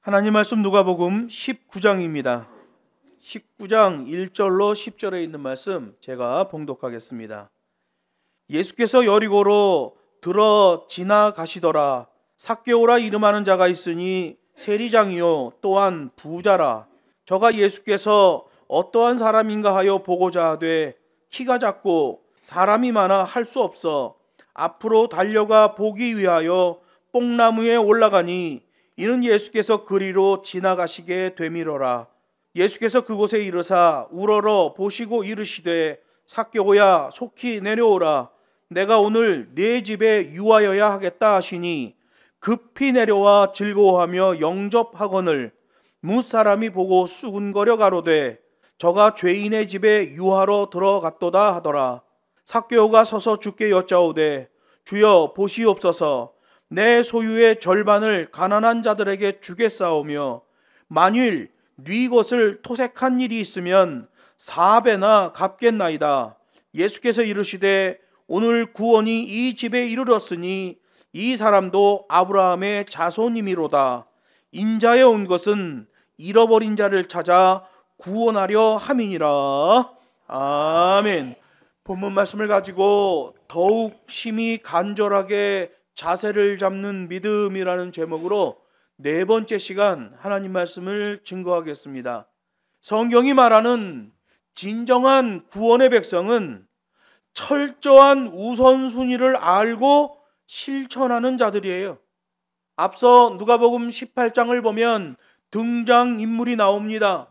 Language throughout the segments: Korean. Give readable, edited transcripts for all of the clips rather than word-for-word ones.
하나님 말씀 누가복음 19장입니다. 19장 1절로 10절에 있는 말씀 제가 봉독하겠습니다. 예수께서 여리고로 들어 지나가시더라. 삭개오라 이름하는 자가 있으니 세리장이요 또한 부자라. 저가 예수께서 어떠한 사람인가 하여 보고자 하되 키가 작고 사람이 많아 할 수 없어 앞으로 달려가 보기 위하여 뽕나무에 올라가니 이는 예수께서 그리로 지나가시게 되밀어라. 예수께서 그곳에 이르사 우러러 보시고 이르시되 삭개오야 속히 내려오라. 내가 오늘 네 집에 유하여야 하겠다 하시니 급히 내려와 즐거워하며 영접하거늘 무사람이 보고 수군거려 가로되 저가 죄인의 집에 유하러 들어갔도다 하더라. 삭개오가 서서 주께 여짜오되 주여 보시옵소서. 내 소유의 절반을 가난한 자들에게 주겠사오며 만일 네 것을 토색한 일이 있으면 4배나 갚겠나이다. 예수께서 이르시되 오늘 구원이 이 집에 이르렀으니 이 사람도 아브라함의 자손이미로다. 인자에 온 것은 잃어버린 자를 찾아 구원하려 함이니라. 아멘. 본문 말씀을 가지고 더욱 심히 간절하게 자세를 잡는 믿음이라는 제목으로 네 번째 시간 하나님 말씀을 증거하겠습니다. 성경이 말하는 진정한 구원의 백성은 철저한 우선순위를 알고 실천하는 자들이에요. 앞서 누가복음 18장을 보면 등장인물이 나옵니다.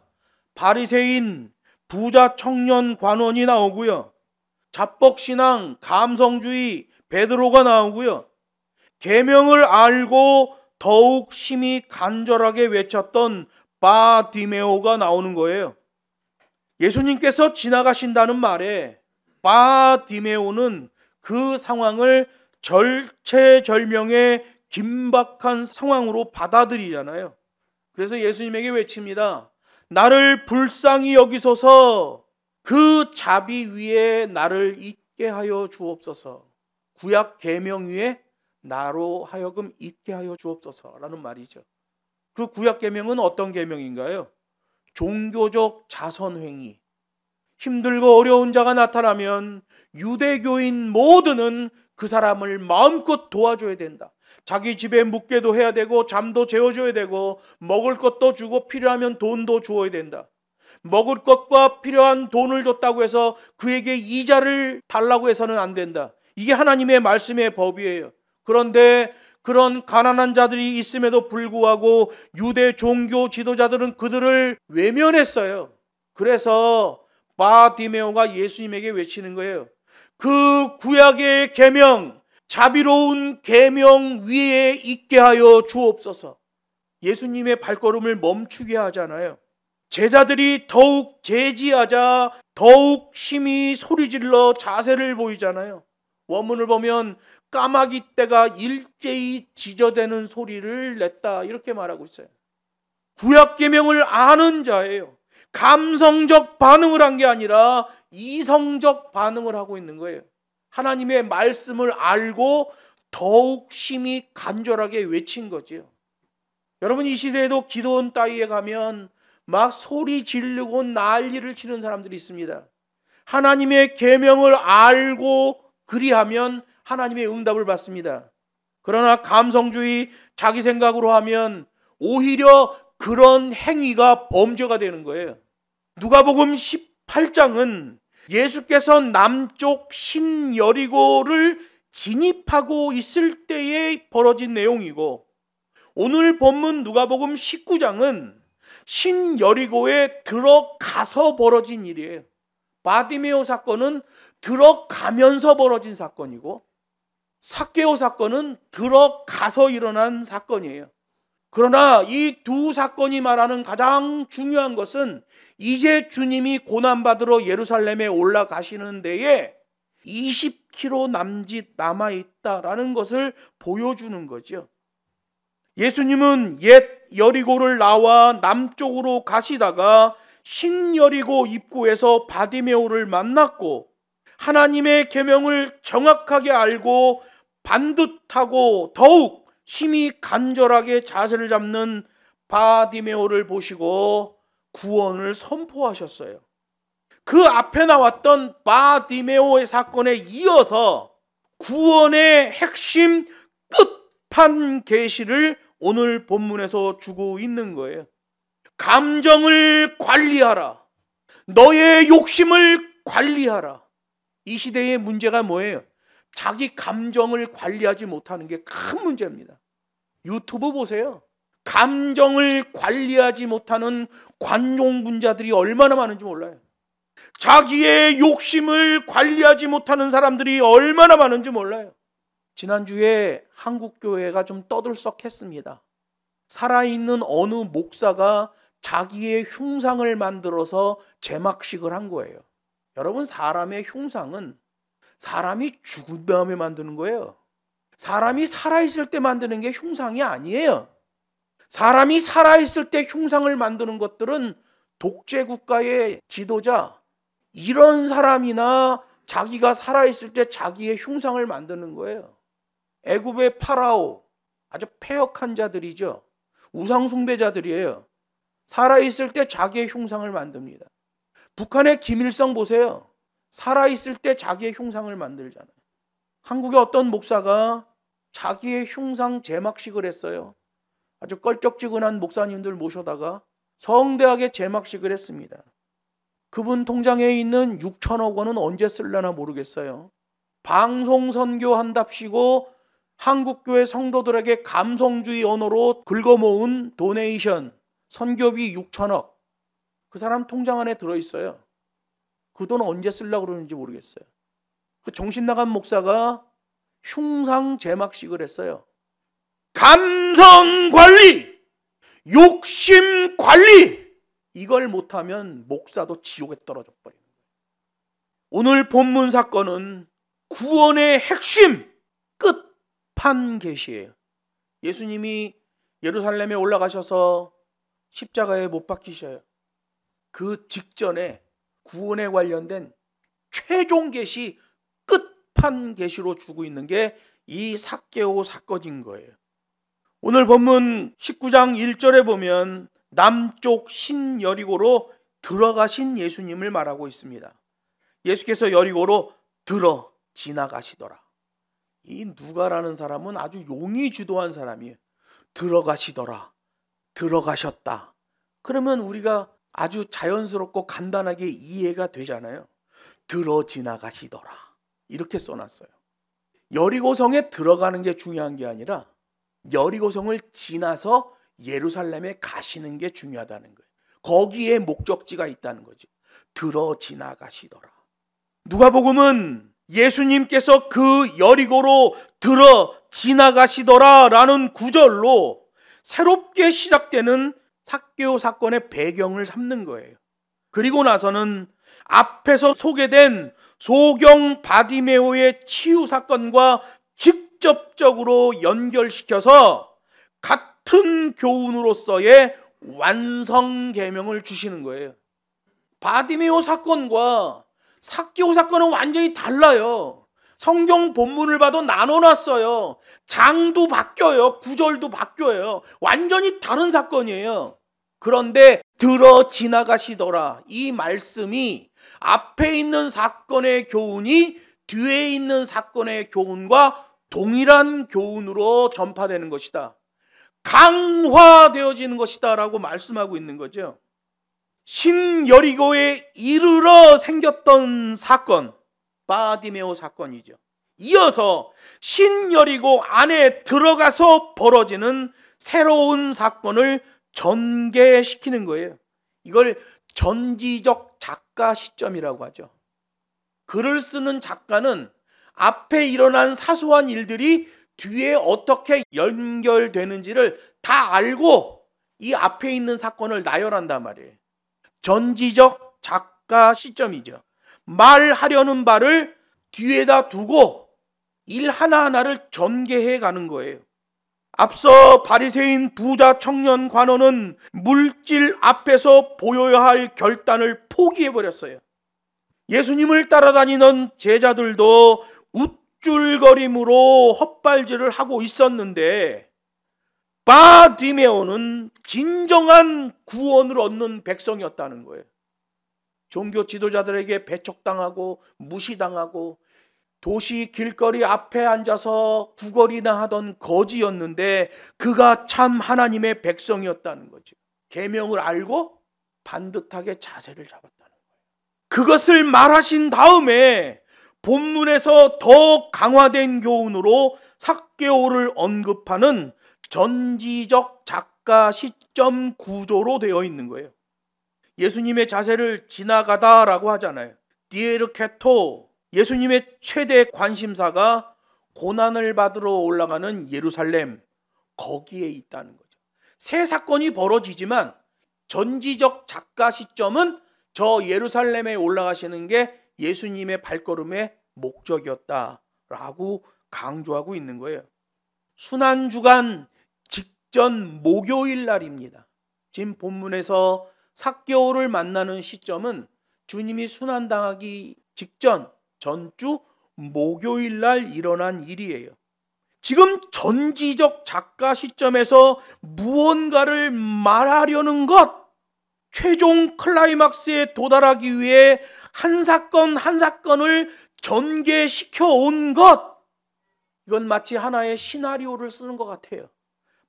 바리새인, 부자 청년 관원이 나오고요. 잡벅신앙, 감성주의 베드로가 나오고요. 계명을 알고 더욱 심히 간절하게 외쳤던 바디메오가 나오는 거예요. 예수님께서 지나가신다는 말에 바디메오는 그 상황을 절체절명의 긴박한 상황으로 받아들이잖아요. 그래서 예수님에게 외칩니다. 나를 불쌍히 여기소서. 그 자비 위에 나를 있게 하여 주옵소서. 구약 계명 위에 나로 하여금 있게 하여 주옵소서라는 말이죠. 그 구약 계명은 어떤 계명인가요? 종교적 자선행위. 힘들고 어려운 자가 나타나면 유대교인 모두는 그 사람을 마음껏 도와줘야 된다. 자기 집에 묵게도 해야 되고 잠도 재워줘야 되고 먹을 것도 주고 필요하면 돈도 주어야 된다. 먹을 것과 필요한 돈을 줬다고 해서 그에게 이자를 달라고 해서는 안 된다. 이게 하나님의 말씀의 법이에요. 그런데 그런 가난한 자들이 있음에도 불구하고 유대 종교 지도자들은 그들을 외면했어요. 그래서 바디메오가 예수님에게 외치는 거예요. 그 구약의 계명, 자비로운 계명 위에 있게 하여 주옵소서. 예수님의 발걸음을 멈추게 하잖아요. 제자들이 더욱 제지하자 더욱 심히 소리질러 자세를 보이잖아요. 원문을 보면 까마귀 떼가 일제히 지저대는 소리를 냈다 이렇게 말하고 있어요. 구약 계명을 아는 자예요. 감성적 반응을 한 게 아니라 이성적 반응을 하고 있는 거예요. 하나님의 말씀을 알고 더욱 심히 간절하게 외친 거죠. 여러분 이 시대에도 기도원 따위에 가면 막 소리 지르고 난리를 치는 사람들이 있습니다. 하나님의 계명을 알고 그리하면 하나님의 응답을 받습니다. 그러나 감성주의 자기 생각으로 하면 오히려 그런 행위가 범죄가 되는 거예요. 누가복음 18장은 예수께서 남쪽 신여리고를 진입하고 있을 때에 벌어진 내용이고 오늘 본문 누가복음 19장은 신여리고에 들어가서 벌어진 일이에요. 바디메오 사건은 들어가면서 벌어진 사건이고 삭개오 사건은 들어가서 일어난 사건이에요. 그러나 이 두 사건이 말하는 가장 중요한 것은 이제 주님이 고난받으러 예루살렘에 올라가시는 데에 20km 남짓 남아있다라는 것을 보여주는 거죠. 예수님은 옛 여리고를 나와 남쪽으로 가시다가 신여리고 입구에서 바디메오를 만났고 하나님의 계명을 정확하게 알고 반듯하고 더욱 심히 간절하게 자세를 잡는 바디메오를 보시고 구원을 선포하셨어요. 그 앞에 나왔던 바디메오의 사건에 이어서 구원의 핵심 끝판 계시를 오늘 본문에서 주고 있는 거예요. 감정을 관리하라. 너의 욕심을 관리하라. 이 시대의 문제가 뭐예요? 자기 감정을 관리하지 못하는 게 큰 문제입니다. 유튜브 보세요. 감정을 관리하지 못하는 관종분자들이 얼마나 많은지 몰라요. 자기의 욕심을 관리하지 못하는 사람들이 얼마나 많은지 몰라요. 지난주에 한국교회가 좀 떠들썩했습니다. 살아있는 어느 목사가 자기의 흉상을 만들어서 제막식을 한 거예요. 여러분, 사람의 흉상은 사람이 죽은 다음에 만드는 거예요. 사람이 살아있을 때 만드는 게 흉상이 아니에요. 사람이 살아있을 때 흉상을 만드는 것들은 독재국가의 지도자, 이런 사람이나 자기가 살아있을 때 자기의 흉상을 만드는 거예요. 애굽의 파라오, 아주 패역한 자들이죠. 우상숭배자들이에요. 살아있을 때 자기의 흉상을 만듭니다. 북한의 김일성 보세요. 살아있을 때 자기의 흉상을 만들잖아요. 한국의 어떤 목사가 자기의 흉상 제막식을 했어요. 아주 껄쩍지근한 목사님들 모셔다가 성대하게 제막식을 했습니다. 그분 통장에 있는 6천억 원은 언제 쓸려나 모르겠어요. 방송 선교한답시고 한국교회 성도들에게 감성주의 언어로 긁어모은 도네이션, 선교비 6천억. 그 사람 통장 안에 들어있어요. 그 돈 언제 쓰려고 그러는지 모르겠어요. 그 정신나간 목사가 흉상 제막식을 했어요. 감성 관리, 욕심 관리, 이걸 못하면 목사도 지옥에 떨어져 버리는 거예요. 오늘 본문 사건은 구원의 핵심, 끝판 계시예요. 예수님이 예루살렘에 올라가셔서 십자가에 못 박히셔요. 그 직전에 구원에 관련된 최종 계시, 끝판 계시로 주고 있는 게 이 삭개오 사건인 거예요. 오늘 본문 19장 1절에 보면 남쪽 신여리고로 들어가신 예수님을 말하고 있습니다. 예수께서 여리고로 들어 지나가시더라. 이 누가라는 사람은 아주 용이 주도한 사람이에요. 들어가시더라, 들어가셨다. 그러면 우리가 아주 자연스럽고 간단하게 이해가 되잖아요. 들어 지나가시더라, 이렇게 써놨어요. 여리고성에 들어가는 게 중요한 게 아니라 여리고성을 지나서 예루살렘에 가시는 게 중요하다는 거예요. 거기에 목적지가 있다는 거죠. 들어 지나가시더라. 누가복음은 예수님께서 그 여리고로 들어 지나가시더라 라는 구절로 새롭게 시작되는 삭개오 사건의 배경을 삼는 거예요. 그리고 나서는 앞에서 소개된 소경 바디메오의 치유 사건과 직접적으로 연결시켜서 같은 교훈으로서의 완성 계명을 주시는 거예요. 바디메오 사건과 삭개오 사건은 완전히 달라요. 성경 본문을 봐도 나눠놨어요. 장도 바뀌어요. 구절도 바뀌어요. 완전히 다른 사건이에요. 그런데 들어 지나가시더라, 이 말씀이 앞에 있는 사건의 교훈이 뒤에 있는 사건의 교훈과 동일한 교훈으로 전파되는 것이다, 강화되어지는 것이다 라고 말씀하고 있는 거죠. 신여리고에 이르러 생겼던 사건, 바디메오 사건이죠. 이어서 신여리고 안에 들어가서 벌어지는 새로운 사건을 전개시키는 거예요. 이걸 전지적 작가 시점이라고 하죠. 글을 쓰는 작가는 앞에 일어난 사소한 일들이 뒤에 어떻게 연결되는지를 다 알고 이 앞에 있는 사건을 나열한단 말이에요. 전지적 작가 시점이죠. 말하려는 바를 뒤에다 두고 일 하나하나를 전개해 가는 거예요. 앞서 바리새인 부자 청년 관원은 물질 앞에서 보여야 할 결단을 포기해버렸어요. 예수님을 따라다니는 제자들도 우쭐거림으로 헛발질을 하고 있었는데 바디메오는 진정한 구원을 얻는 백성이었다는 거예요. 종교 지도자들에게 배척당하고 무시당하고 도시 길거리 앞에 앉아서 구걸이나 하던 거지였는데 그가 참 하나님의 백성이었다는 거죠. 계명을 알고 반듯하게 자세를 잡았다는 거예요. 그것을 말하신 다음에 본문에서 더 강화된 교훈으로 삭개오를 언급하는 전지적 작가 시점 구조로 되어 있는 거예요. 예수님의 자세를 지나가다라고 하잖아요. 디에르케토, 예수님의 최대 관심사가 고난을 받으러 올라가는 예루살렘, 거기에 있다는 거죠. 새 사건이 벌어지지만 전지적 작가 시점은 저 예루살렘에 올라가시는 게 예수님의 발걸음의 목적이었다라고 강조하고 있는 거예요. 순환주간 직전 목요일 날입니다. 지금 본문에서 삭개오를 만나는 시점은 주님이 순환당하기 직전 전주 목요일 날 일어난 일이에요. 지금 전지적 작가 시점에서 무언가를 말하려는 것, 최종 클라이막스에 도달하기 위해 한 사건 한 사건을 전개시켜 온 것, 이건 마치 하나의 시나리오를 쓰는 것 같아요.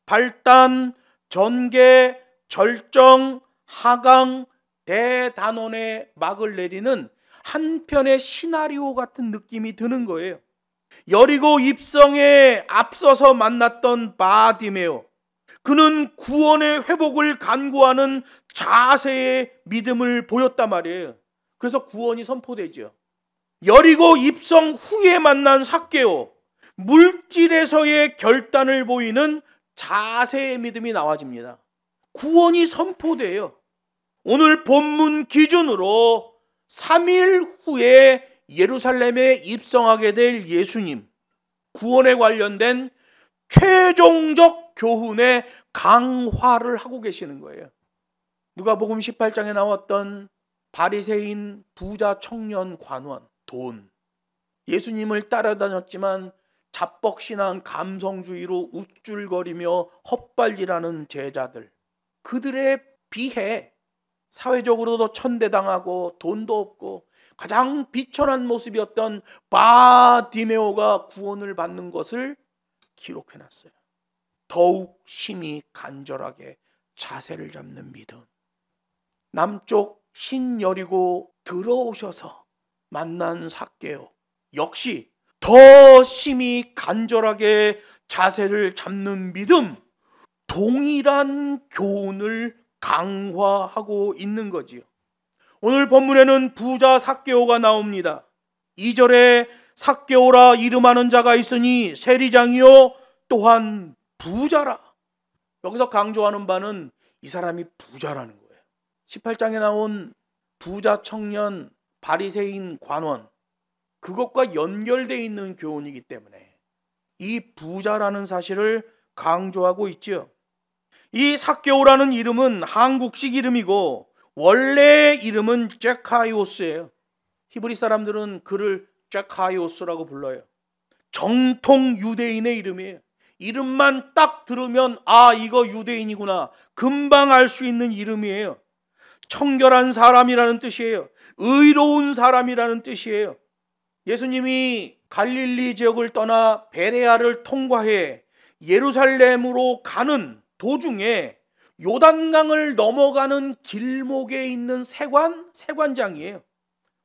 발단, 전개, 절정, 하강, 대단원의 막을 내리는 한편의 시나리오 같은 느낌이 드는 거예요. 여리고 입성에 앞서서 만났던 바디메오, 그는 구원의 회복을 간구하는 자세의 믿음을 보였단 말이에요. 그래서 구원이 선포되죠. 여리고 입성 후에 만난 삭개오, 물질에서의 결단을 보이는 자세의 믿음이 나와집니다. 구원이 선포돼요. 오늘 본문 기준으로 3일 후에 예루살렘에 입성하게 될 예수님, 구원에 관련된 최종적 교훈의 강화를 하고 계시는 거예요. 누가복음 18장에 나왔던 바리새인 부자 청년 관원, 돈, 예수님을 따라다녔지만 잡벅신한 감성주의로 우쭐거리며 헛발질하는 제자들, 그들에 비해 사회적으로도 천대당하고 돈도 없고 가장 비천한 모습이었던 바디메오가 구원을 받는 것을 기록해놨어요. 더욱 심히 간절하게 자세를 잡는 믿음. 남쪽 신여리고 들어오셔서 만난 삭개오, 역시 더 심히 간절하게 자세를 잡는 믿음, 동일한 교훈을 강화하고 있는 거지요. 오늘 본문에는 부자 삭개오가 나옵니다. 2절에 삭개오라 이름하는 자가 있으니 세리장이요 또한 부자라. 여기서 강조하는 바는 이 사람이 부자라는 거예요. 18장에 나온 부자 청년, 바리새인 관원, 그것과 연결되어 있는 교훈이기 때문에 이 부자라는 사실을 강조하고 있죠. 이 삭개오라는 이름은 한국식 이름이고 원래 이름은 제카이오스예요. 히브리 사람들은 그를 제카이오스라고 불러요. 정통 유대인의 이름이에요. 이름만 딱 들으면 아, 이거 유대인이구나, 금방 알 수 있는 이름이에요. 청결한 사람이라는 뜻이에요. 의로운 사람이라는 뜻이에요. 예수님이 갈릴리 지역을 떠나 베레아를 통과해 예루살렘으로 가는 도중에 요단강을 넘어가는 길목에 있는 세관장이에요.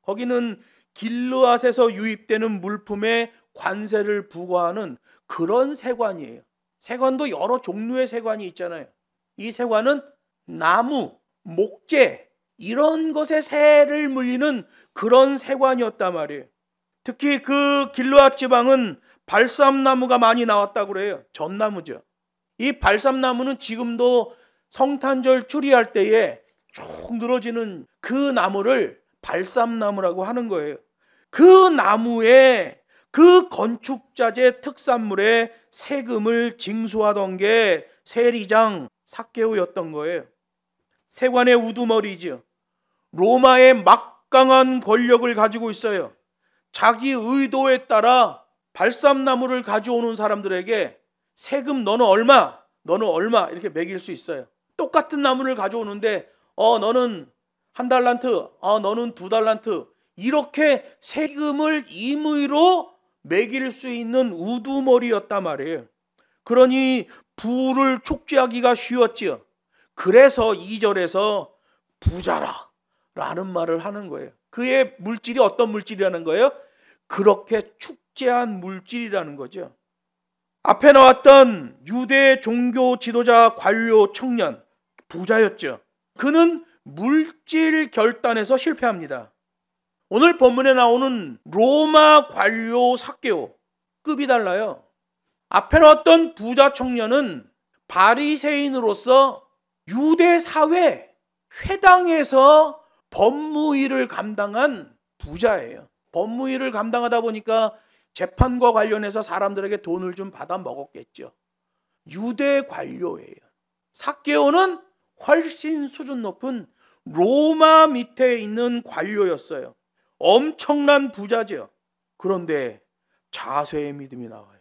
거기는 길르앗에서 유입되는 물품에 관세를 부과하는 그런 세관이에요. 세관도 여러 종류의 세관이 있잖아요. 이 세관은 나무, 목재 이런 것에 세를 물리는 그런 세관이었단 말이에요. 특히 그 길르앗 지방은 발삼나무가 많이 나왔다고 그래요. 전나무죠. 이 발삼나무는 지금도 성탄절 추리할 때에 쭉 늘어지는 그 나무를 발삼나무라고 하는 거예요. 그 나무에 그 건축자재 특산물에 세금을 징수하던 게 세리장 삭개오였던 거예요. 세관의 우두머리죠. 로마의 막강한 권력을 가지고 있어요. 자기 의도에 따라 발삼나무를 가져오는 사람들에게 세금 너는 얼마, 너는 얼마 이렇게 매길 수 있어요. 똑같은 나무를 가져오는데 너는 1달란트, 너는 2달란트 이렇게 세금을 임의로 매길 수 있는 우두머리였단 말이에요. 그러니 부를 촉지하기가 쉬웠지요. 그래서 2절에서 부자라 라는 말을 하는 거예요. 그의 물질이 어떤 물질이라는 거예요? 그렇게 축제한 물질이라는 거죠. 앞에 나왔던 유대 종교 지도자 관료 청년, 부자였죠. 그는 물질 결단에서 실패합니다. 오늘 본문에 나오는 로마 관료 삭개오, 급이 달라요. 앞에 나왔던 부자 청년은 바리새인으로서 유대 사회 회당에서 법무일을 감당한 부자예요. 법무일을 감당하다 보니까 재판과 관련해서 사람들에게 돈을 좀 받아 먹었겠죠. 유대 관료예요. 삭개오는 훨씬 수준 높은 로마 밑에 있는 관료였어요. 엄청난 부자죠. 그런데 자세의 믿음이 나와요.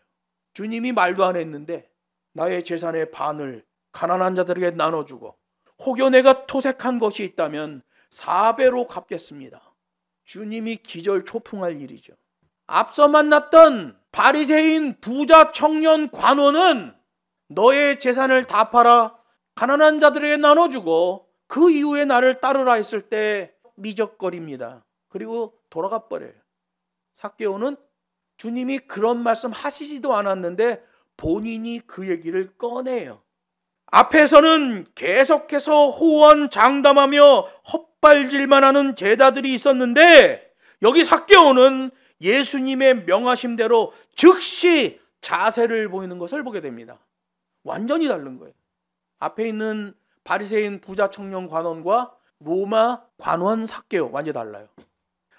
주님이 말도 안 했는데 나의 재산의 반을 가난한 자들에게 나눠주고 혹여 내가 토색한 것이 있다면 4배로 갚겠습니다. 주님이 기절초풍할 일이죠. 앞서 만났던 바리새인 부자 청년 관원은 너의 재산을 다 팔아 가난한 자들에게 나눠주고 그 이후에 나를 따르라 했을 때 미적거립니다. 그리고 돌아가 버려요. 삭개오는 주님이 그런 말씀 하시지도 않았는데 본인이 그 얘기를 꺼내요. 앞에서는 계속해서 호언장담하며 헛발질만 하는 제자들이 있었는데 여기 삭개오는 예수님의 명하심대로 즉시 자세를 보이는 것을 보게 됩니다. 완전히 다른 거예요. 앞에 있는 바리새인 부자 청년 관원과 로마 관원 삭개오 완전히 달라요.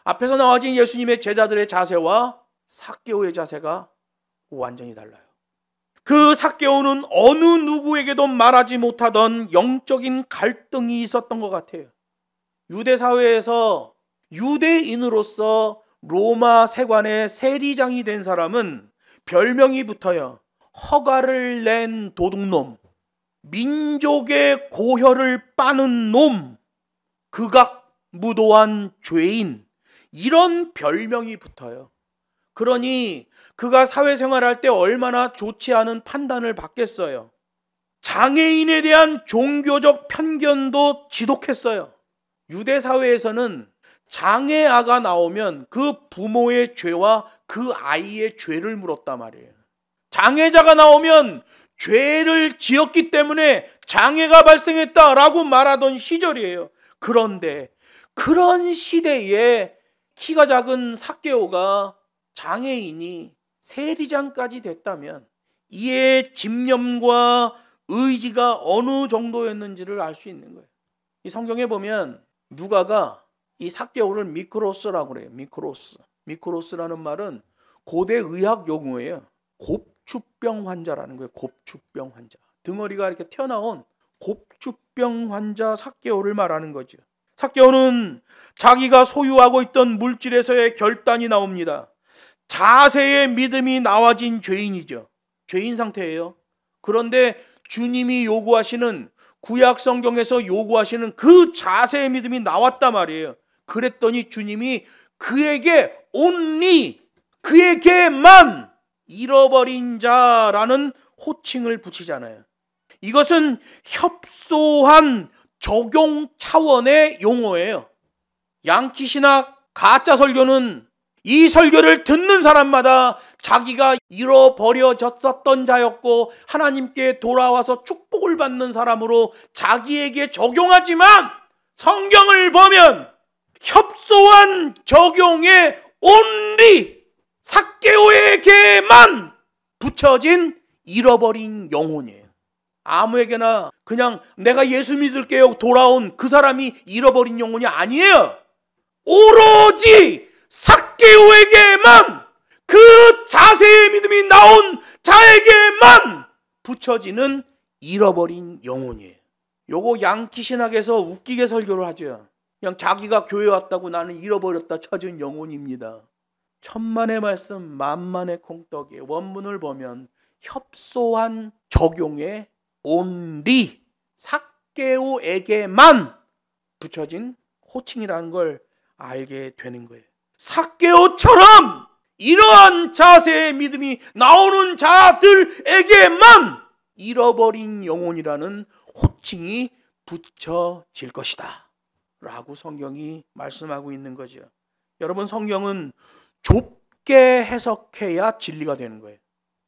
앞에서 나와진 예수님의 제자들의 자세와 삭개오의 자세가 완전히 달라요. 그 삭개오는 어느 누구에게도 말하지 못하던 영적인 갈등이 있었던 것 같아요. 유대 사회에서 유대인으로서 로마 세관의 세리장이 된 사람은 별명이 붙어요. 허가를 낸 도둑놈, 민족의 고혈을 빠는 놈, 극악무도한 죄인, 이런 별명이 붙어요. 그러니 그가 사회생활할 때 얼마나 좋지 않은 판단을 받겠어요. 장애인에 대한 종교적 편견도 지독했어요. 유대 사회에서는 장애아가 나오면 그 부모의 죄와 그 아이의 죄를 물었단 말이에요. 장애자가 나오면 죄를 지었기 때문에 장애가 발생했다라고 말하던 시절이에요. 그런데 그런 시대에 키가 작은 삭개오가 장애인이 세리장까지 됐다면 이의 집념과 의지가 어느 정도였는지를 알 수 있는 거예요. 이 성경에 보면 누가가 이 삭개오를 미크로스라고 그래요. 미크로스라는 말은 고대 의학 용어예요. 곱추병 환자라는 거예요. 곱추병 환자. 덩어리가 이렇게 튀어나온 곱추병 환자 삭개오를 말하는 거죠. 삭개오는 자기가 소유하고 있던 물질에서의 결단이 나옵니다. 자세의 믿음이 나와진 죄인이죠. 죄인 상태예요. 그런데 주님이 요구하시는 구약 성경에서 요구하시는 그 자세의 믿음이 나왔단 말이에요. 그랬더니 주님이 그에게 only, 그에게만 잃어버린 자라는 호칭을 붙이잖아요. 이것은 협소한 적용 차원의 용어예요. 양키 신학 가짜 설교는 이 설교를 듣는 사람마다 자기가 잃어버려졌었던 자였고 하나님께 돌아와서 축복을 받는 사람으로 자기에게 적용하지만 성경을 보면 협소한 적용에 only 삭개오에게만 붙여진 잃어버린 영혼이에요. 아무에게나 그냥 내가 예수 믿을게요 돌아온 그 사람이 잃어버린 영혼이 아니에요. 오로지 삭개오에게만, 그 자세의 믿음이 나온 자에게만 붙여지는 잃어버린 영혼이에요. 요거 양키 신학에서 웃기게 설교를 하죠. 그냥 자기가 교회 왔다고 나는 잃어버렸다 찾은 영혼입니다. 천만의 말씀 만만의 콩떡이에요. 원문을 보면 협소한 적용에 only 삭개오에게만 붙여진 호칭이라는 걸 알게 되는 거예요. 삭개오처럼 이러한 자세의 믿음이 나오는 자들에게만 잃어버린 영혼이라는 호칭이 붙여질 것이다 라고 성경이 말씀하고 있는 거죠. 여러분, 성경은 좁게 해석해야 진리가 되는 거예요.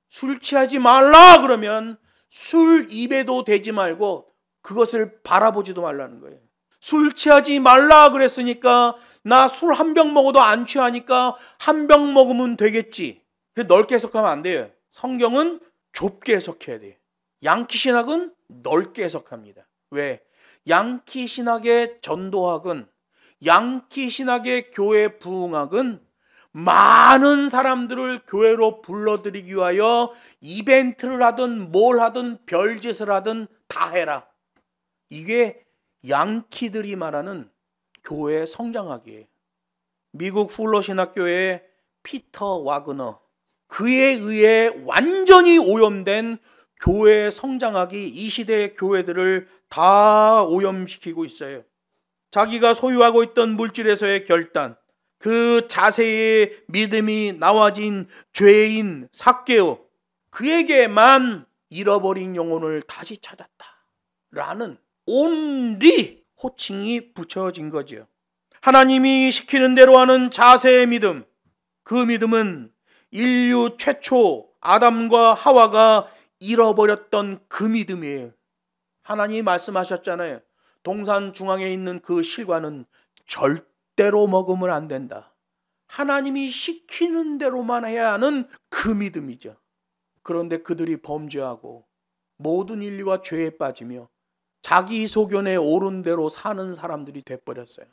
술 취하지 말라 그러면 술 입에도 대지 말고 그것을 바라보지도 말라는 거예요. 술 취하지 말라 그랬으니까 나 술 한 병 먹어도 안 취하니까 한 병 먹으면 되겠지. 넓게 해석하면 안 돼요. 성경은 좁게 해석해야 돼요. 양키 신학은 넓게 해석합니다. 왜? 양키 신학의 전도학은, 양키 신학의 교회 부흥학은 많은 사람들을 교회로 불러들이기 위하여 이벤트를 하든 뭘 하든 별짓을 하든 다 해라. 이게 양키들이 말하는 교회 성장학이에요. 미국 훌러 신학교의 피터 와그너, 그에 의해 완전히 오염된 교회 성장학이 이 시대의 교회들을 다 오염시키고 있어요. 자기가 소유하고 있던 물질에서의 결단, 그 자세의 믿음이 나와진 죄인 삭개오, 그에게만 잃어버린 영혼을 다시 찾았다 라는 only 호칭이 붙여진 거죠. 하나님이 시키는 대로 하는 자세의 믿음, 그 믿음은 인류 최초 아담과 하와가 잃어버렸던 그 믿음이에요. 하나님이 말씀하셨잖아요. 동산 중앙에 있는 그 실과는 절대로 먹으면 안 된다. 하나님이 시키는 대로만 해야 하는 그 믿음이죠. 그런데 그들이 범죄하고 모든 인류가 죄에 빠지며 자기 소견에 옳은 대로 사는 사람들이 돼버렸어요.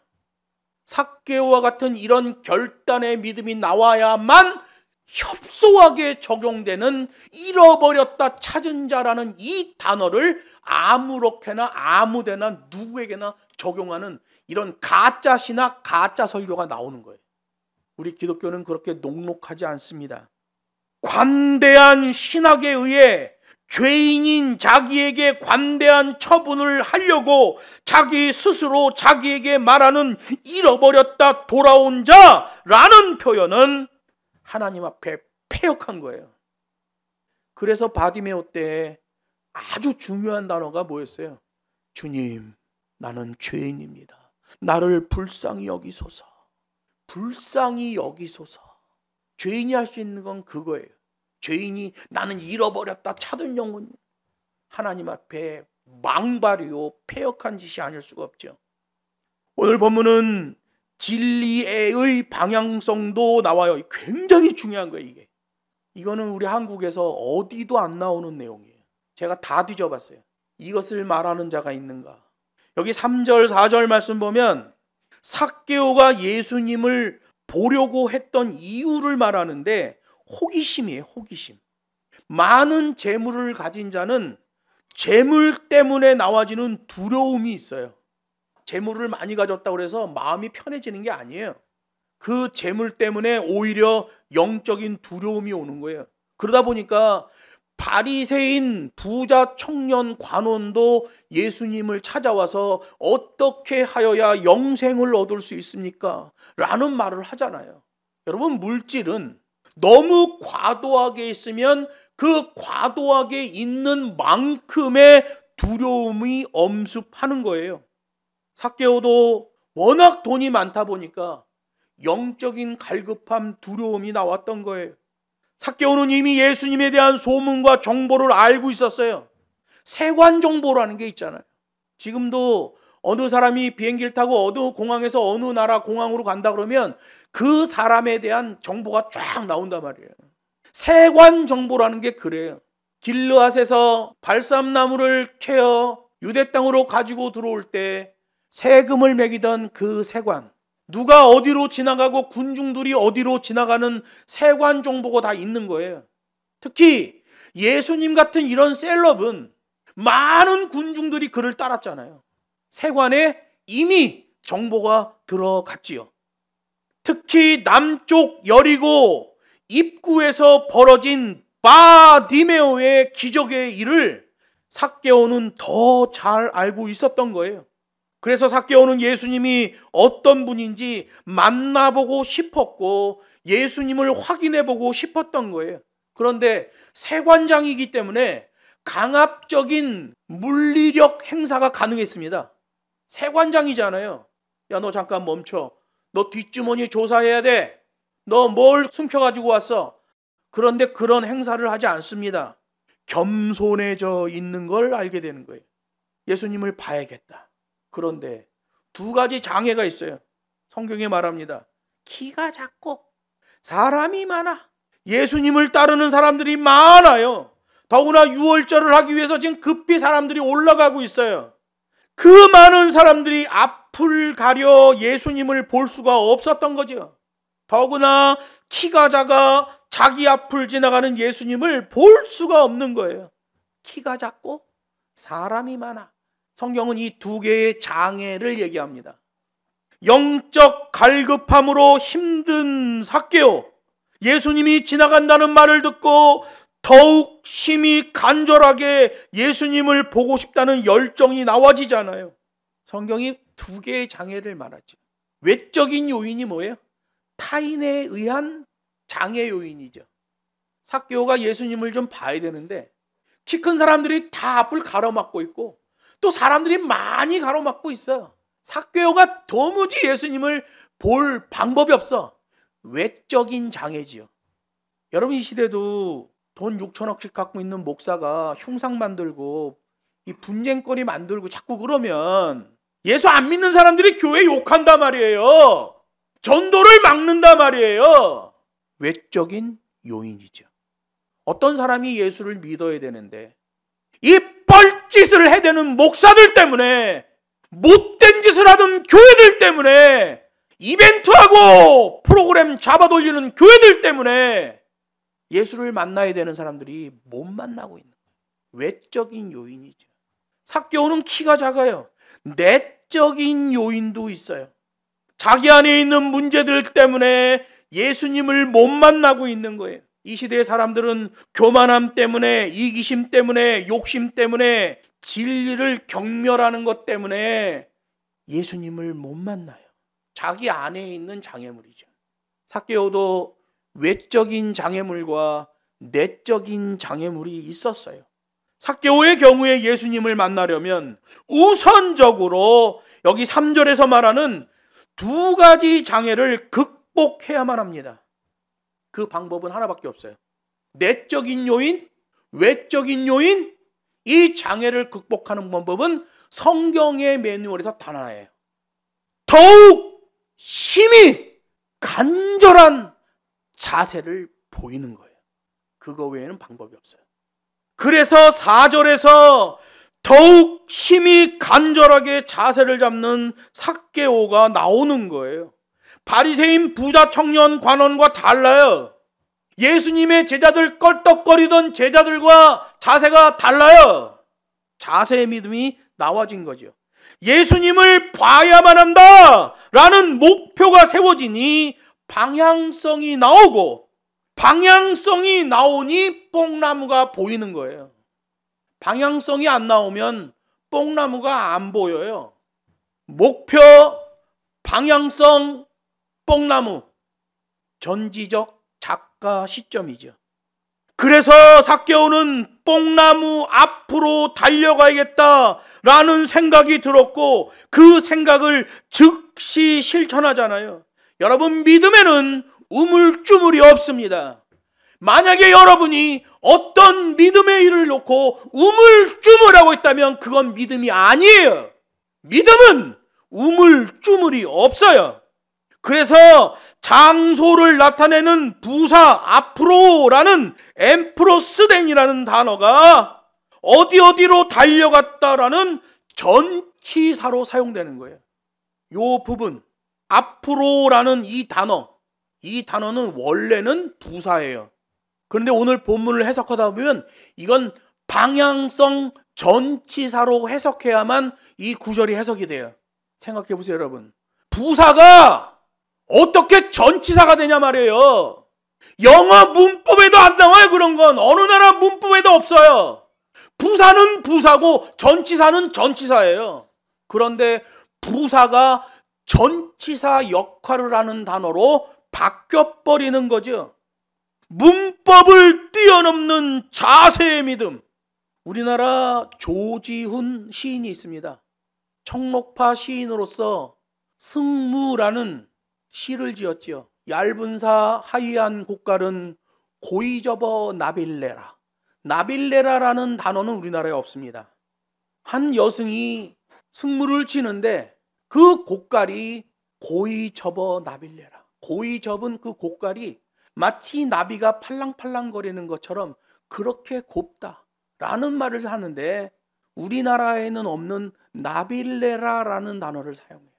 삭개오와 같은 이런 결단의 믿음이 나와야만 협소하게 적용되는 잃어버렸다 찾은 자라는 이 단어를 아무렇게나 아무데나 누구에게나 적용하는 이런 가짜 신학, 가짜 설교가 나오는 거예요. 우리 기독교는 그렇게 녹록하지 않습니다. 관대한 신학에 의해 죄인인 자기에게 관대한 처분을 하려고 자기 스스로 자기에게 말하는 잃어버렸다 돌아온 자라는 표현은 하나님 앞에 패역한 거예요. 그래서 바디메오 때 아주 중요한 단어가 뭐였어요? 주님, 나는 죄인입니다. 나를 불쌍히 여기소서. 불쌍히 여기소서. 죄인이 할 수 있는 건 그거예요. 죄인이 나는 잃어버렸다 찾은 영혼, 하나님 앞에 망발이요 패역한 짓이 아닐 수가 없죠. 오늘 본문은 진리의 방향성도 나와요. 굉장히 중요한 거예요. 이거는 우리 한국에서 어디도 안 나오는 내용이에요. 제가 다 뒤져봤어요. 이것을 말하는 자가 있는가. 여기 3절 4절 말씀 보면 삭개오가 예수님을 보려고 했던 이유를 말하는데 호기심이에요. 호기심. 많은 재물을 가진 자는 재물 때문에 나와지는 두려움이 있어요. 재물을 많이 가졌다고 해서 마음이 편해지는 게 아니에요. 그 재물 때문에 오히려 영적인 두려움이 오는 거예요. 그러다 보니까 바리새인 부자 청년 관원도 예수님을 찾아와서 어떻게 하여야 영생을 얻을 수 있습니까? 라는 말을 하잖아요. 여러분, 물질은 너무 과도하게 있으면 그 과도하게 있는 만큼의 두려움이 엄습하는 거예요. 삭개오도 워낙 돈이 많다 보니까 영적인 갈급함, 두려움이 나왔던 거예요. 삭개오는 이미 예수님에 대한 소문과 정보를 알고 있었어요. 세관 정보라는 게 있잖아요. 지금도 어느 사람이 비행기를 타고 어느 공항에서 어느 나라 공항으로 간다 그러면 그 사람에 대한 정보가 쫙 나온단 말이에요. 세관 정보라는 게 그래요. 길르앗에서 발삼나무를 캐어 유대 땅으로 가지고 들어올 때 세금을 매기던 그 세관, 누가 어디로 지나가고 군중들이 어디로 지나가는 세관 정보가 다 있는 거예요. 특히 예수님 같은 이런 셀럽은 많은 군중들이 그를 따랐잖아요. 세관에 이미 정보가 들어갔지요. 특히 남쪽 여리고 입구에서 벌어진 바디메오의 기적의 일을 삭개오는 더 잘 알고 있었던 거예요. 그래서 삭개오는 예수님이 어떤 분인지 만나보고 싶었고 예수님을 확인해보고 싶었던 거예요. 그런데 세관장이기 때문에 강압적인 물리력 행사가 가능했습니다. 세관장이잖아요. 야, 너 잠깐 멈춰. 너 뒷주머니 조사해야 돼. 너 뭘 숨겨가지고 왔어? 그런데 그런 행사를 하지 않습니다. 겸손해져 있는 걸 알게 되는 거예요. 예수님을 봐야겠다. 그런데 두 가지 장애가 있어요. 성경에 말합니다. 키가 작고 사람이 많아. 예수님을 따르는 사람들이 많아요. 더구나 유월절을 하기 위해서 지금 급히 사람들이 올라가고 있어요. 그 많은 사람들이 앞을 가려 예수님을 볼 수가 없었던 거죠. 더구나 키가 작아 자기 앞을 지나가는 예수님을 볼 수가 없는 거예요. 키가 작고 사람이 많아. 성경은 이 두 개의 장애를 얘기합니다. 영적 갈급함으로 힘든 삭개오, 예수님이 지나간다는 말을 듣고 더욱 심히 간절하게 예수님을 보고 싶다는 열정이 나와지잖아요. 성경이 두 개의 장애를 말하죠. 외적인 요인이 뭐예요? 타인에 의한 장애 요인이죠. 삭개오가 예수님을 좀 봐야 되는데 키 큰 사람들이 다 앞을 가로막고 있고 또 사람들이 많이 가로막고 있어요. 삭개오가 도무지 예수님을 볼 방법이 없어. 외적인 장애지요. 여러분, 이 시대도 돈 6천억씩 갖고 있는 목사가 흉상 만들고 이 분쟁거리 만들고 자꾸 그러면 예수 안 믿는 사람들이 교회 욕한단 말이에요. 전도를 막는단 말이에요. 외적인 요인이죠. 어떤 사람이 예수를 믿어야 되는데 이 뻘짓을 해대는 목사들 때문에, 못된 짓을 하던 교회들 때문에, 이벤트하고 프로그램 잡아 돌리는 교회들 때문에 예수를 만나야 되는 사람들이 못 만나고 있는 거예요. 외적인 요인이죠. 삭개오는 키가 작아요. 내적인 요인도 있어요. 자기 안에 있는 문제들 때문에 예수님을 못 만나고 있는 거예요. 이 시대의 사람들은 교만함 때문에, 이기심 때문에, 욕심 때문에, 진리를 경멸하는 것 때문에 예수님을 못 만나요. 자기 안에 있는 장애물이죠. 삭개오도 외적인 장애물과 내적인 장애물이 있었어요. 삭개오의 경우에 예수님을 만나려면 우선적으로 여기 3절에서 말하는 두 가지 장애를 극복해야만 합니다. 그 방법은 하나밖에 없어요. 내적인 요인, 외적인 요인, 이 장애를 극복하는 방법은 성경의 매뉴얼에서 단 하나예요. 더욱 심히 간절한 자세를 보이는 거예요. 그거 외에는 방법이 없어요. 그래서 4절에서 더욱 심히 간절하게 자세를 잡는 삭개오가 나오는 거예요. 바리새인 부자 청년 관원과 달라요. 예수님의 제자들, 껄떡거리던 제자들과 자세가 달라요. 자세의 믿음이 나와진 거죠. 예수님을 봐야만 한다 라는 목표가 세워지니 방향성이 나오고, 방향성이 나오니 뽕나무가 보이는 거예요. 방향성이 안 나오면 뽕나무가 안 보여요. 목표, 방향성, 뽕나무, 전지적 작가 시점이죠. 그래서 삭개오는 뽕나무 앞으로 달려가야겠다라는 생각이 들었고 그 생각을 즉시 실천하잖아요. 여러분, 믿음에는 우물쭈물이 없습니다. 만약에 여러분이 어떤 믿음의 일을 놓고 우물쭈물하고 있다면 그건 믿음이 아니에요. 믿음은 우물쭈물이 없어요. 그래서 장소를 나타내는 부사 앞으로라는 엠프로스덴이라는 단어가 어디로 달려갔다라는 전치사로 사용되는 거예요. 이 부분, 앞으로라는 이 단어는 원래는 부사예요. 그런데 오늘 본문을 해석하다 보면 이건 방향성 전치사로 해석해야만 이 구절이 해석이 돼요. 생각해 보세요, 여러분. 부사가 어떻게 전치사가 되냐 말이에요. 영어 문법에도 안 나와요. 그런 건 어느 나라 문법에도 없어요. 부사는 부사고 전치사는 전치사예요. 그런데 부사가 전치사 역할을 하는 단어로 바뀌어버리는 거죠. 문법을 뛰어넘는 자세의 믿음. 우리나라 조지훈 시인이 있습니다. 청록파 시인으로서 승무라는 시를 지었지요. 얇은 사 하이한 곡갈은 고이 접어 나빌레라. 나빌레라라는 단어는 우리나라에 없습니다. 한 여승이 승무를 치는데 그 곡갈이 고이 접어 나빌레라. 고이 접은 그 곡갈이 마치 나비가 팔랑팔랑거리는 것처럼 그렇게 곱다라는 말을 하는데 우리나라에는 없는 나빌레라라는 단어를 사용해요.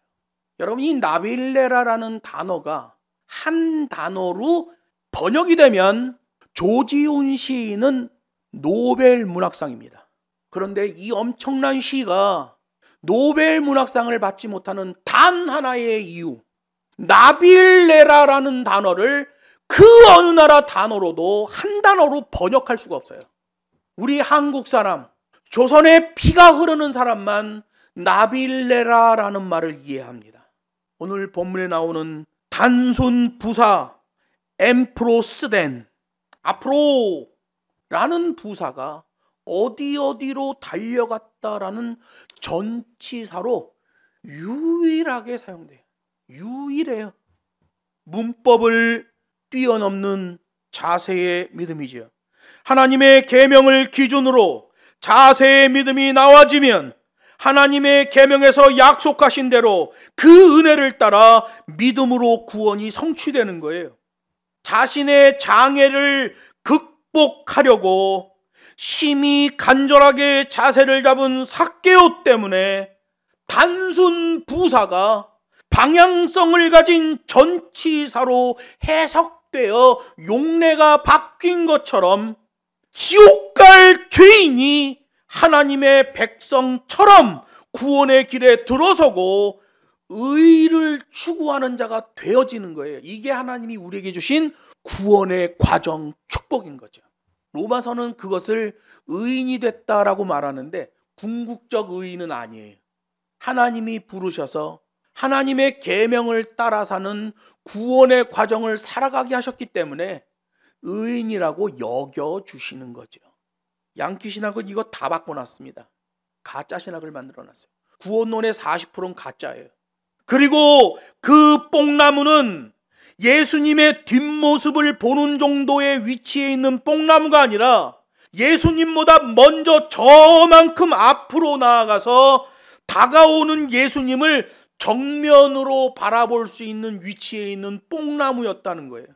여러분, 이 나빌레라라는 단어가 한 단어로 번역이 되면 조지훈 시인은 노벨 문학상입니다. 그런데 이 엄청난 시가 노벨 문학상을 받지 못하는 단 하나의 이유, 나빌레라라는 단어를 그 어느 나라 단어로도 한 단어로 번역할 수가 없어요. 우리 한국 사람, 조선의 피가 흐르는 사람만 나빌레라라는 말을 이해합니다. 오늘 본문에 나오는 단순 부사 엠프로스덴, 앞으로라는 부사가 어디로 달려갔다라는 전치사로 유일하게 사용돼요. 유일해요. 문법을 뛰어넘는 자세의 믿음이죠. 하나님의 계명을 기준으로 자세의 믿음이 나와지면 하나님의 계명에서 약속하신 대로 그 은혜를 따라 믿음으로 구원이 성취되는 거예요. 자신의 장애를 극복하려고 심히 간절하게 자세를 잡은 삭개오 때문에 단순 부사가 방향성을 가진 전치사로 해석되어 용례가 바뀐 것처럼 지옥 갈 죄인이 하나님의 백성처럼 구원의 길에 들어서고 의를 추구하는 자가 되어지는 거예요. 이게 하나님이 우리에게 주신 구원의 과정, 축복인 거죠. 로마서는 그것을 의인이 됐다라고 말하는데 궁극적 의인은 아니에요. 하나님이 부르셔서 하나님의 계명을 따라 사는 구원의 과정을 살아가게 하셨기 때문에 의인이라고 여겨주시는 거죠. 양키 신학은 이거 다 바꿔놨습니다. 가짜 신학을 만들어놨어요. 구원론의 40%는 가짜예요. 그리고 그 뽕나무는 예수님의 뒷모습을 보는 정도의 위치에 있는 뽕나무가 아니라 예수님보다 먼저 저만큼 앞으로 나아가서 다가오는 예수님을 정면으로 바라볼 수 있는 위치에 있는 뽕나무였다는 거예요.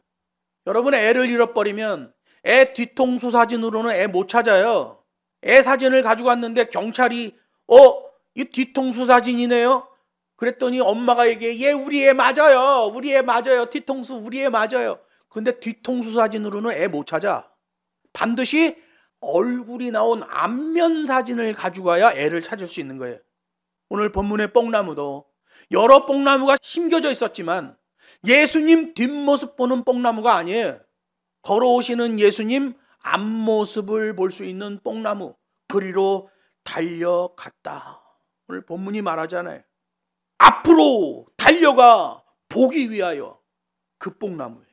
여러분, 애를 잃어버리면 애 뒤통수 사진으로는 애 못 찾아요. 애 사진을 가지고 왔는데 경찰이 이 뒤통수 사진이네요. 그랬더니 엄마가 얘기해, 얘 우리 애 맞아요. 우리 애 맞아요. 뒤통수 우리 애 맞아요. 근데 뒤통수 사진으로는 애 못 찾아. 반드시 얼굴이 나온 앞면 사진을 가지고 와야 애를 찾을 수 있는 거예요. 오늘 본문의 뽕나무도 여러 뽕나무가 심겨져 있었지만 예수님 뒷모습 보는 뽕나무가 아니에요. 걸어오시는 예수님 앞모습을 볼 수 있는 뽕나무, 그리로 달려갔다. 오늘 본문이 말하잖아요. 앞으로 달려가 보기 위하여 그 뽕나무에.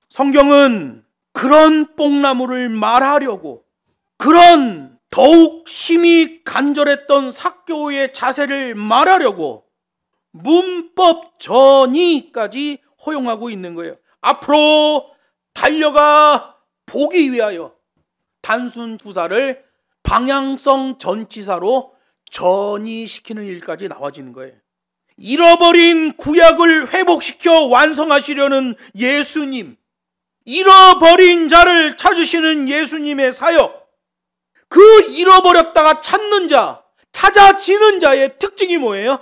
성경은 그런 뽕나무를 말하려고 그런 더욱 심히 간절했던 삭개오의 자세를 말하려고 문법 전이까지 허용하고 있는 거예요. 앞으로 달려가 보기 위하여 단순 부사를 방향성 전치사로 전이시키는 일까지 나와지는 거예요. 잃어버린 구약을 회복시켜 완성하시려는 예수님, 잃어버린 자를 찾으시는 예수님의 사역, 그 잃어버렸다가 찾는 자, 찾아지는 자의 특징이 뭐예요?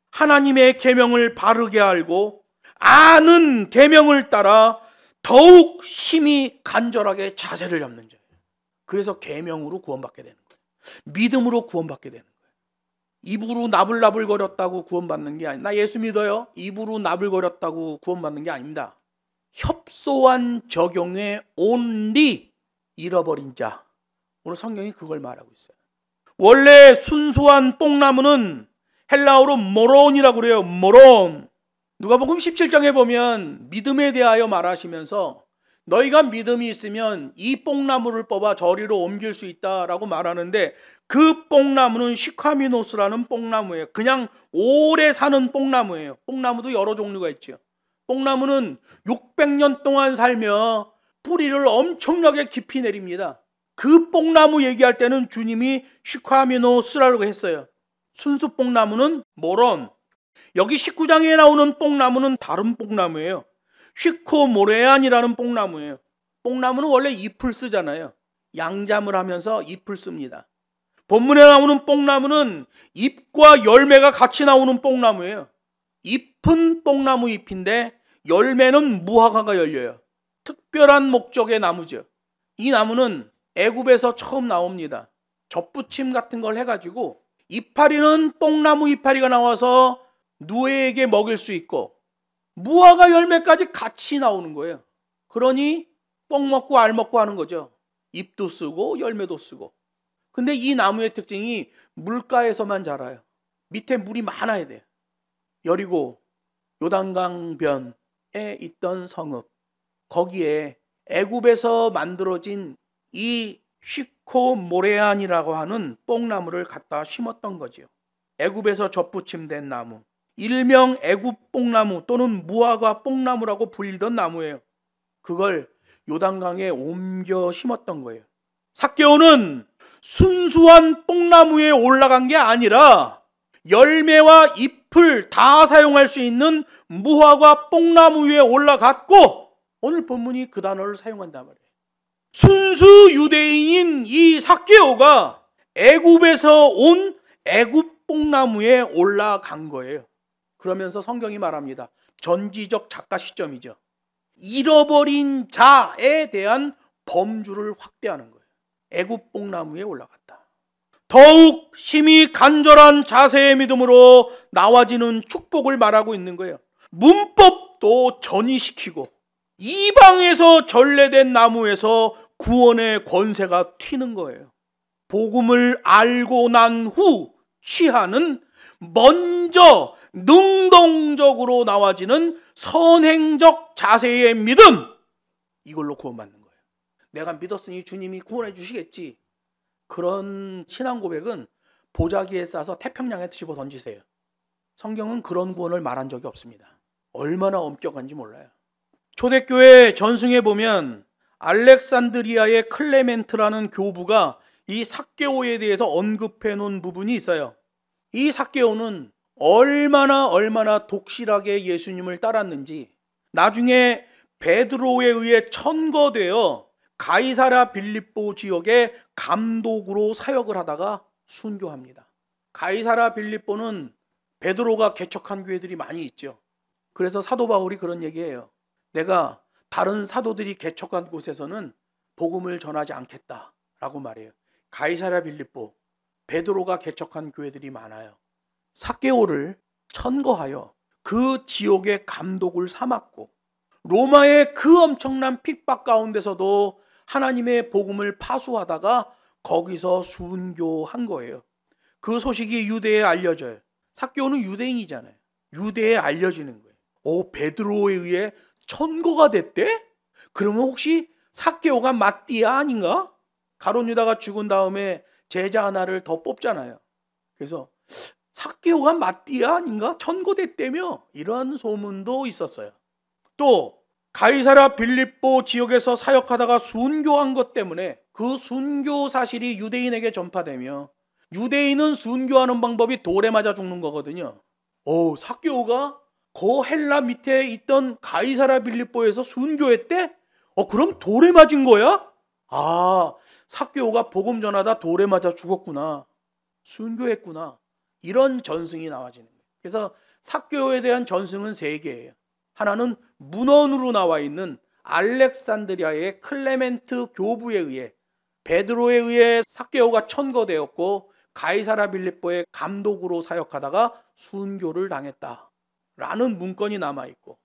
하나님의 계명을 바르게 알고 아는 계명을 따라 더욱 심히 간절하게 자세를 잡는 자예요. 그래서 계명으로 구원받게 되는 거예요. 믿음으로 구원받게 되는 거예요. 입으로 나불나불거렸다고 구원받는 게 아니에요. 나 예수 믿어요. 입으로 나불거렸다고 구원받는 게 아닙니다. 협소한 적용에 온리 잃어버린 자, 오늘 성경이 그걸 말하고 있어요. 원래 순수한 뽕나무는 헬라어로 모론이라고 그래요. 모론. 누가복음 17장에 보면 믿음에 대하여 말하시면서 너희가 믿음이 있으면 이 뽕나무를 뽑아 저리로 옮길 수 있다라고 말하는데, 그 뽕나무는 시카미노스라는 뽕나무예요. 그냥 오래 사는 뽕나무예요. 뽕나무도 여러 종류가 있죠. 뽕나무는 600년 동안 살며 뿌리를 엄청나게 깊이 내립니다. 그 뽕나무 얘기할 때는 주님이 시카미노스라고 했어요. 순수 뽕나무는 모론. 여기 19장에 나오는 뽕나무는 다른 뽕나무예요. 시코모레안이라는 뽕나무예요. 뽕나무는 원래 잎을 쓰잖아요. 양잠을 하면서 잎을 씁니다. 본문에 나오는 뽕나무는 잎과 열매가 같이 나오는 뽕나무예요. 잎은 뽕나무 잎인데 열매는 무화과가 열려요. 특별한 목적의 나무죠. 이 나무는 애굽에서 처음 나옵니다. 젖붙임 같은 걸 해가지고 이파리는 뽕나무 이파리가 나와서 누에에게 먹일 수 있고 무화과 열매까지 같이 나오는 거예요. 그러니 뽕 먹고 알 먹고 하는 거죠. 잎도 쓰고 열매도 쓰고. 근데 이 나무의 특징이 물가에서만 자라요. 밑에 물이 많아야 돼요. 여리고 요단강변에 있던 성읍, 거기에 애굽에서 만들어진 이 시코모레안이라고 하는 뽕나무를 갖다 심었던 거죠. 애굽에서 젖붙임된 나무, 일명 애굽 뽕나무 또는 무화과 뽕나무라고 불리던 나무예요. 그걸 요단강에 옮겨 심었던 거예요. 삭개오는 순수한 뽕나무에 올라간 게 아니라 열매와 잎을 다 사용할 수 있는 무화과 뽕나무 위에 올라갔고, 오늘 본문이 그 단어를 사용한단 말이에요. 순수 유대인인 이 삭개오가 애굽에서 온 애굽 뽕나무에 올라간 거예요. 그러면서 성경이 말합니다. 전지적 작가 시점이죠. 잃어버린 자에 대한 범주를 확대하는 거예요. 애굽 뽕나무에 올라갔다. 더욱 심히 간절한 자세의 믿음으로 나와지는 축복을 말하고 있는 거예요. 문법도 전이시키고 이방에서 전래된 나무에서 구원의 권세가 튀는 거예요. 복음을 알고 난 후 취하는 먼저 능동적으로 나와지는 선행적 자세의 믿음, 이걸로 구원받는 거예요. 내가 믿었으니 주님이 구원해 주시겠지. 그런 신앙 고백은 보자기에 싸서 태평양에 집어 던지세요. 성경은 그런 구원을 말한 적이 없습니다. 얼마나 엄격한지 몰라요. 초대교회 전승에 보면 알렉산드리아의 클레멘트라는 교부가 이 삭개오에 대해서 언급해 놓은 부분이 있어요. 이 삭개오는 얼마나 독실하게 예수님을 따랐는지 나중에 베드로에 의해 천거되어 가이사랴 빌립보 지역의 감독으로 사역을 하다가 순교합니다. 가이사랴 빌립보는 베드로가 개척한 교회들이 많이 있죠. 그래서 사도 바울이 그런 얘기해요. 내가 다른 사도들이 개척한 곳에서는 복음을 전하지 않겠다라고 말해요. 가이사랴 빌립보, 베드로가 개척한 교회들이 많아요. 삭개오를 천거하여 그 지역의 감독을 삼았고, 로마의 그 엄청난 핍박 가운데서도 하나님의 복음을 파수하다가 거기서 순교한 거예요. 그 소식이 유대에 알려져요. 삭개오는 유대인이잖아요. 유대에 알려지는 거예요. 베드로에 의해 천거가 됐대? 그러면 혹시 삭개오가 마띠아 아닌가? 가룟 유다가 죽은 다음에 제자 하나를 더 뽑잖아요. 그래서 삭개오가 마띠아 아닌가? 천거됐다며? 이런 소문도 있었어요. 또 가이사랴 빌립보 지역에서 사역하다가 순교한 것 때문에 그 순교 사실이 유대인에게 전파되며, 유대인은 순교하는 방법이 돌에 맞아 죽는 거거든요. 삭개오가 그 헬라 밑에 있던 가이사랴 빌립보에서 순교했대? 그럼 돌에 맞은 거야? 삭개오가 복음 전하다 돌에 맞아 죽었구나. 순교했구나. 이런 전승이 나와지는 거예요. 그래서 삭개오에 대한 전승은 3개예요. 하나는 문헌으로 나와 있는 알렉산드리아의 클레멘트 교부에 의해, 베드로에 의해 삭개오가 천거되었고 가이사랴 빌립보의 감독으로 사역하다가 순교를 당했다라는 문건이 남아있고,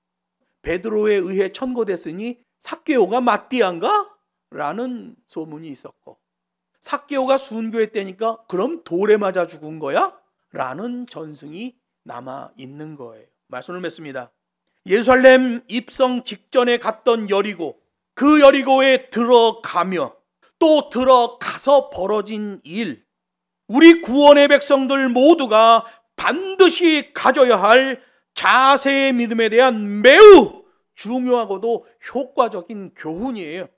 베드로에 의해 천거됐으니 삭개오가 마띠아인가? 라는 소문이 있었고, 삭개오가 순교했다니까 그럼 돌에 맞아 죽은 거야? 라는 전승이 남아 있는 거예요. 말씀을 맺습니다. 예루살렘 입성 직전에 갔던 여리고, 그 여리고에 들어가며 또 들어가서 벌어진 일, 우리 구원의 백성들 모두가 반드시 가져야 할 자세의 믿음에 대한 매우 중요하고도 효과적인 교훈이에요.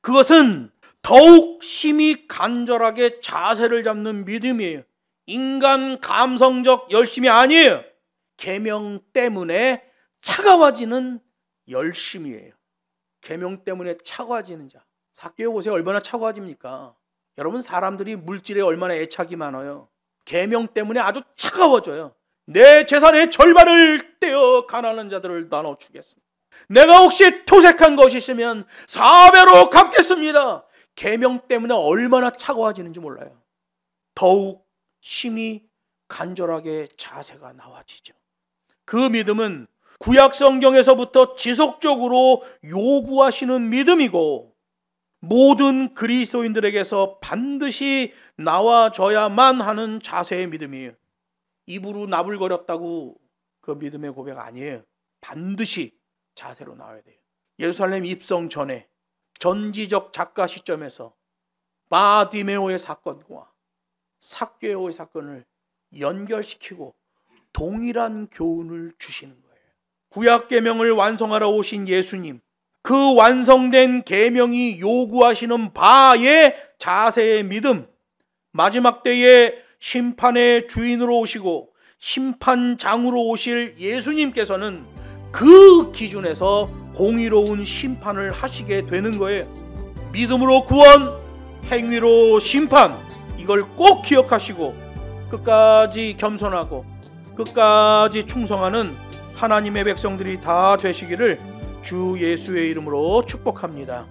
그것은 더욱 심히 간절하게 자세를 잡는 믿음이에요. 인간 감성적 열심이 아니에요. 계명 때문에 차가워지는 열심이에요. 계명 때문에 차가워지는 자. 삭개오 보세요. 얼마나 차가워집니까? 여러분, 사람들이 물질에 얼마나 애착이 많아요. 계명 때문에 아주 차가워져요. 내 재산의 절반을 떼어 가난한 자들을 나눠주겠습니다. 내가 혹시 토색한 것이 있으면 4배로 갚겠습니다. 계명 때문에 얼마나 차가워지는지 몰라요. 더욱 심히 간절하게 자세가 나와지죠. 그 믿음은 구약 성경에서부터 지속적으로 요구하시는 믿음이고, 모든 그리스도인들에게서 반드시 나와져야만 하는 자세의 믿음이에요. 입으로 나불거렸다고 그 믿음의 고백 아니에요. 반드시 자세로 나와야 돼요. 예루살렘 입성 전에 전지적 작가 시점에서 바디메오의 사건과 삭개오의 사건을 연결시키고 동일한 교훈을 주시는 거예요. 구약 계명을 완성하러 오신 예수님, 그 완성된 계명이 요구하시는 바의 자세의 믿음, 마지막 때에 심판의 주인으로 오시고 심판장으로 오실 예수님께서는 그 기준에서 공의로운 심판을 하시게 되는 거예요. 믿음으로 구원, 행위로 심판, 이걸 꼭 기억하시고 끝까지 겸손하고 끝까지 충성하는 하나님의 백성들이 다 되시기를 주 예수의 이름으로 축복합니다.